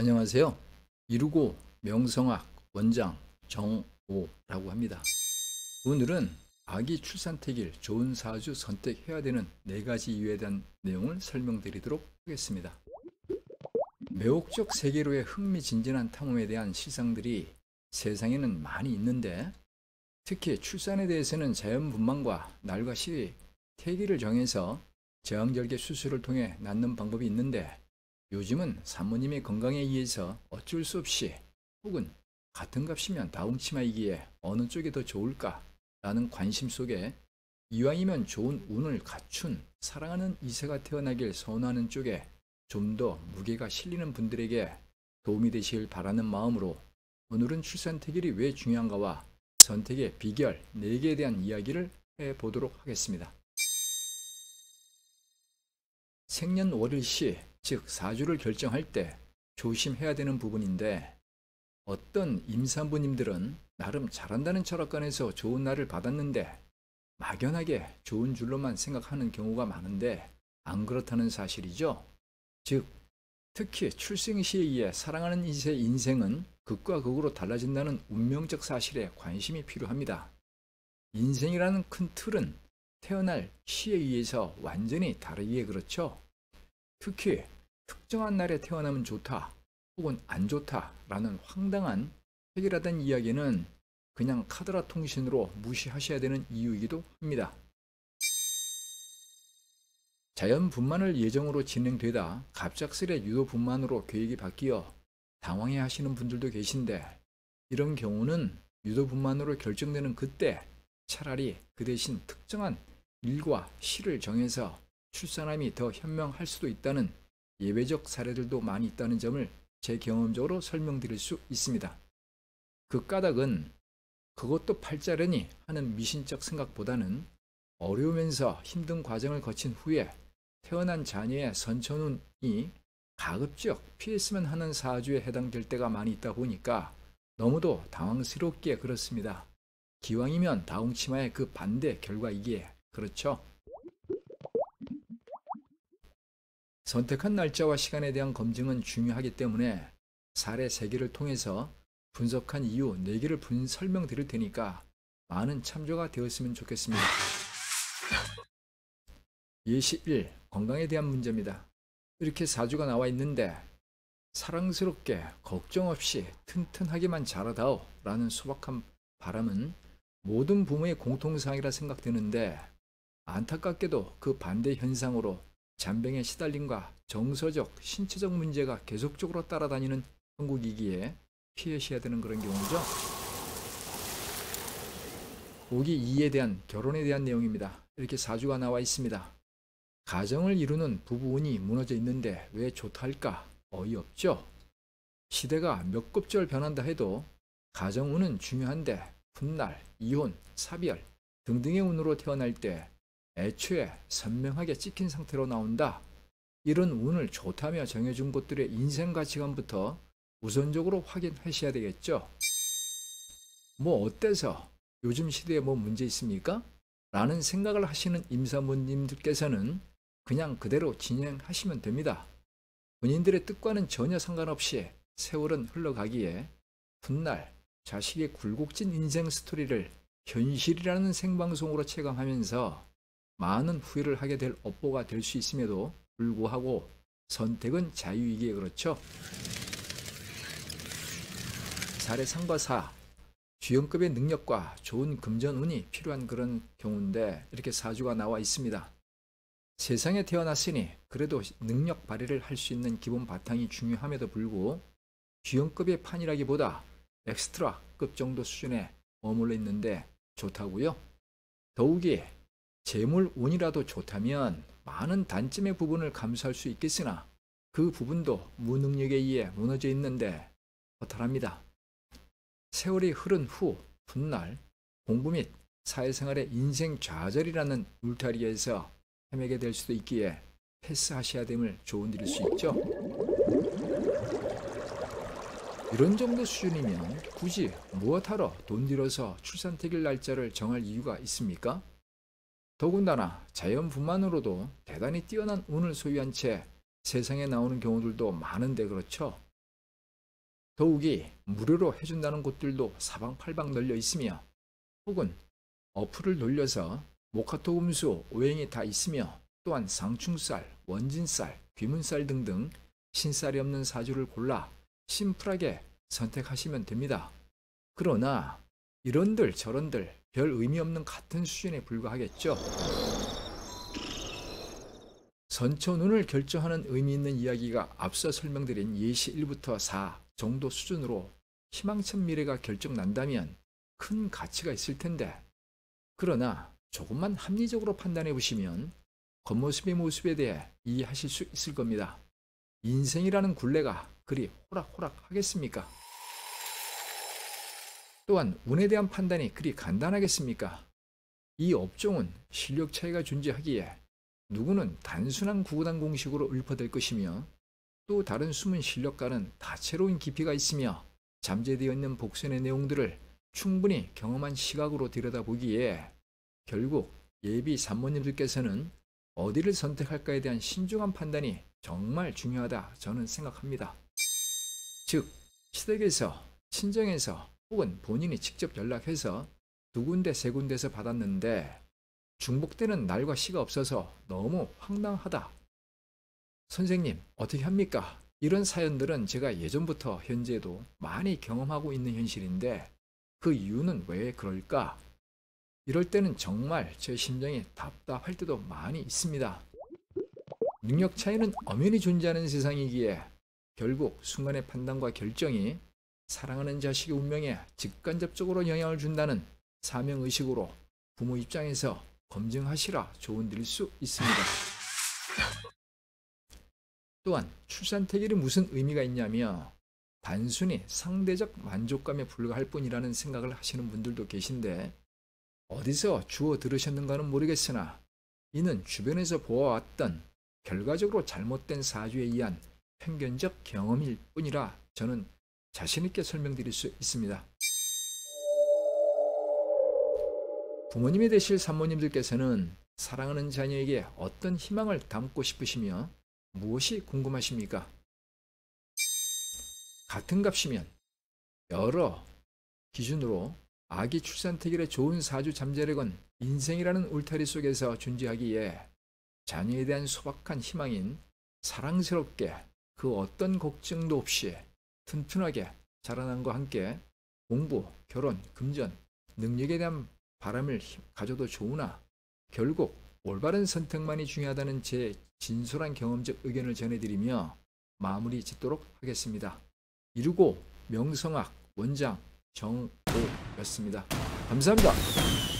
안녕하세요. 이루고 명성학 원장 정오라고 합니다. 오늘은 아기 출산택일 좋은 사주 선택해야 되는 4가지 이유에 대한 내용을 설명드리도록 하겠습니다. 매혹적 세계로의 흥미진진한 탐험에 대한 시상들이 세상에는 많이 있는데, 특히 출산에 대해서는 자연분만과 날과 시의 태기를 정해서 제왕절개 수술을 통해 낳는 방법이 있는데, 요즘은 산모님의 건강에 의해서 어쩔 수 없이 혹은 같은 값이면 다홍치마이기에 어느 쪽이 더 좋을까라는 관심 속에 이왕이면 좋은 운을 갖춘 사랑하는 이세가 태어나길 소원하는 쪽에 좀 더 무게가 실리는 분들에게 도움이 되시길 바라는 마음으로, 오늘은 출산태길이 왜 중요한가와 선택의 비결 4개에 대한 이야기를 해보도록 하겠습니다. 생년월일시, 즉 사주를 결정할 때 조심해야 되는 부분인데, 어떤 임산부님들은 나름 잘한다는 철학관에서 좋은 날을 받았는데 막연하게 좋은 줄로만 생각하는 경우가 많은데, 안 그렇다는 사실이죠. 즉, 특히 출생 시에 사랑하는 이세의 인생은 극과 극으로 달라진다는 운명적 사실에 관심이 필요합니다. 인생이라는 큰 틀은 태어날 시에 의해서 완전히 다르기에 그렇죠. 특히 특정한 날에 태어나면 좋다 혹은 안 좋다라는 황당한 획일화된 이야기는 그냥 카드라 통신으로 무시하셔야 되는 이유이기도 합니다. 자연분만을 예정으로 진행되다 갑작스레 유도분만으로 계획이 바뀌어 당황해 하시는 분들도 계신데, 이런 경우는 유도분만으로 결정되는 그때 차라리 그 대신 특정한 일과 시를 정해서 출산함이 더 현명할 수도 있다는 예외적 사례들도 많이 있다는 점을 제 경험적으로 설명드릴 수 있습니다. 그 까닭은 그것도 팔자려니 하는 미신적 생각보다는 어려우면서 힘든 과정을 거친 후에 태어난 자녀의 선천운이 가급적 피했으면 하는 사주에 해당될 때가 많이 있다 보니까 너무도 당황스럽기에 그렇습니다. 기왕이면 다홍치마의 그 반대 결과이기에 그렇죠. 선택한 날짜와 시간에 대한 검증은 중요하기 때문에 사례 3개를 통해서 분석한 이유 4개를 설명드릴 테니까 많은 참조가 되었으면 좋겠습니다. 예시 1. 건강에 대한 문제입니다. 이렇게 사주가 나와 있는데 사랑스럽게 걱정 없이 튼튼하게만 자라다오 라는 소박한 바람은 모든 부모의 공통사항이라 생각되는데, 안타깝게도 그 반대 현상으로 잔병에 시달림과 정서적, 신체적 문제가 계속적으로 따라다니는 형국이기에 피하셔야 되는 그런 경우죠. 보기 2에 대한 결혼에 대한 내용입니다. 이렇게 사주가 나와 있습니다. 가정을 이루는 부부운이 무너져 있는데 왜 좋다 할까? 어이없죠. 시대가 몇 급절 변한다 해도 가정운은 중요한데 훗날, 이혼, 사별 등등의 운으로 태어날 때 애초에 선명하게 찍힌 상태로 나온다. 이런 운을 좋다며 정해준 것들의 인생 가치관부터 우선적으로 확인하셔야 되겠죠. 뭐 어때서 요즘 시대에 뭐 문제 있습니까? 라는 생각을 하시는 임산부님들께서는 그냥 그대로 진행하시면 됩니다. 본인들의 뜻과는 전혀 상관없이 세월은 흘러가기에 훗날 자식의 굴곡진 인생 스토리를 현실이라는 생방송으로 체감하면서 많은 후회를 하게 될 업보가 될 수 있음에도 불구하고 선택은 자유이기에 그렇죠. 사례 3과 4. 주연급의 능력과 좋은 금전운이 필요한 그런 경우인데 이렇게 사주가 나와 있습니다. 세상에 태어났으니 그래도 능력 발휘를 할 수 있는 기본 바탕이 중요함에도 불구하고 주연급의 판이라기보다 엑스트라급 정도 수준에 머물러 있는데 좋다고요? 더욱이 재물운이라도 좋다면 많은 단점의 부분을 감수할 수 있겠으나 그 부분도 무능력에 의해 무너져 있는데 허탈합니다. 세월이 흐른 후 훗날 공부 및 사회생활의 인생 좌절이라는 울타리에서 헤매게 될 수도 있기에 패스하셔야 됨을 조언드릴 수 있죠. 이런 정도 수준이면 굳이 무엇하러 돈 들여서 출산택일 날짜를 정할 이유가 있습니까? 더군다나 자연분만으로도 대단히 뛰어난 운을 소유한 채 세상에 나오는 경우들도 많은데 그렇죠. 더욱이 무료로 해준다는 곳들도 사방팔방 널려 있으며 혹은 어플을 돌려서 모카토 음수, 오행이 다 있으며 또한 상충살, 원진살, 귀문살 등등 신살이 없는 사주를 골라 심플하게 선택하시면 됩니다. 그러나 이런들 저런들 별 의미 없는 같은 수준에 불과하겠죠. 선천운을 결정하는 의미 있는 이야기가 앞서 설명드린 예시 1부터 4 정도 수준으로 희망찬 미래가 결정난다면 큰 가치가 있을 텐데, 그러나 조금만 합리적으로 판단해 보시면 겉모습의 모습에 대해 이해하실 수 있을 겁니다. 인생이라는 굴레가 그리 호락호락 하겠습니까? 또한 운에 대한 판단이 그리 간단하겠습니까? 이 업종은 실력 차이가 존재하기에 누구는 단순한 구구단 공식으로 읊어댈 것이며 또 다른 숨은 실력가는 다채로운 깊이가 있으며 잠재되어 있는 복선의 내용들을 충분히 경험한 시각으로 들여다보기에 결국 예비 산모님들께서는 어디를 선택할까에 대한 신중한 판단이 정말 중요하다 저는 생각합니다. 즉 시댁에서, 친정에서 혹은 본인이 직접 연락해서 두 군데 세 군데에서 받았는데 중복되는 날과 시가 없어서 너무 황당하다. 선생님 어떻게 합니까? 이런 사연들은 제가 예전부터 현재도 많이 경험하고 있는 현실인데 그 이유는 왜 그럴까? 이럴 때는 정말 제 심정이 답답할 때도 많이 있습니다. 능력 차이는 엄연히 존재하는 세상이기에 결국 순간의 판단과 결정이 사랑하는 자식의 운명에 직간접적으로 영향을 준다는 사명의식으로 부모 입장에서 검증하시라 조언드릴 수 있습니다. 또한 출산태길이 무슨 의미가 있냐며 단순히 상대적 만족감에 불과할 뿐이라는 생각을 하시는 분들도 계신데 어디서 주워 들으셨는가는 모르겠으나 이는 주변에서 보아왔던 결과적으로 잘못된 사주에 의한 편견적 경험일 뿐이라 저는 자신있게 설명드릴 수 있습니다. 부모님이 되실 산모님들께서는 사랑하는 자녀에게 어떤 희망을 담고 싶으시며 무엇이 궁금하십니까? 같은 값이면 여러 기준으로 아기 출산태길의 좋은 사주 잠재력은 인생이라는 울타리 속에서 존재하기에 자녀에 대한 소박한 희망인 사랑스럽게 그 어떤 걱정도 없이 튼튼하게 자라난과 함께 공부, 결혼, 금전, 능력에 대한 바람을 가져도 좋으나 결국 올바른 선택만이 중요하다는 제 진솔한 경험적 의견을 전해드리며 마무리 짓도록 하겠습니다. 이루고 명성학 원장 정오였습니다. 감사합니다.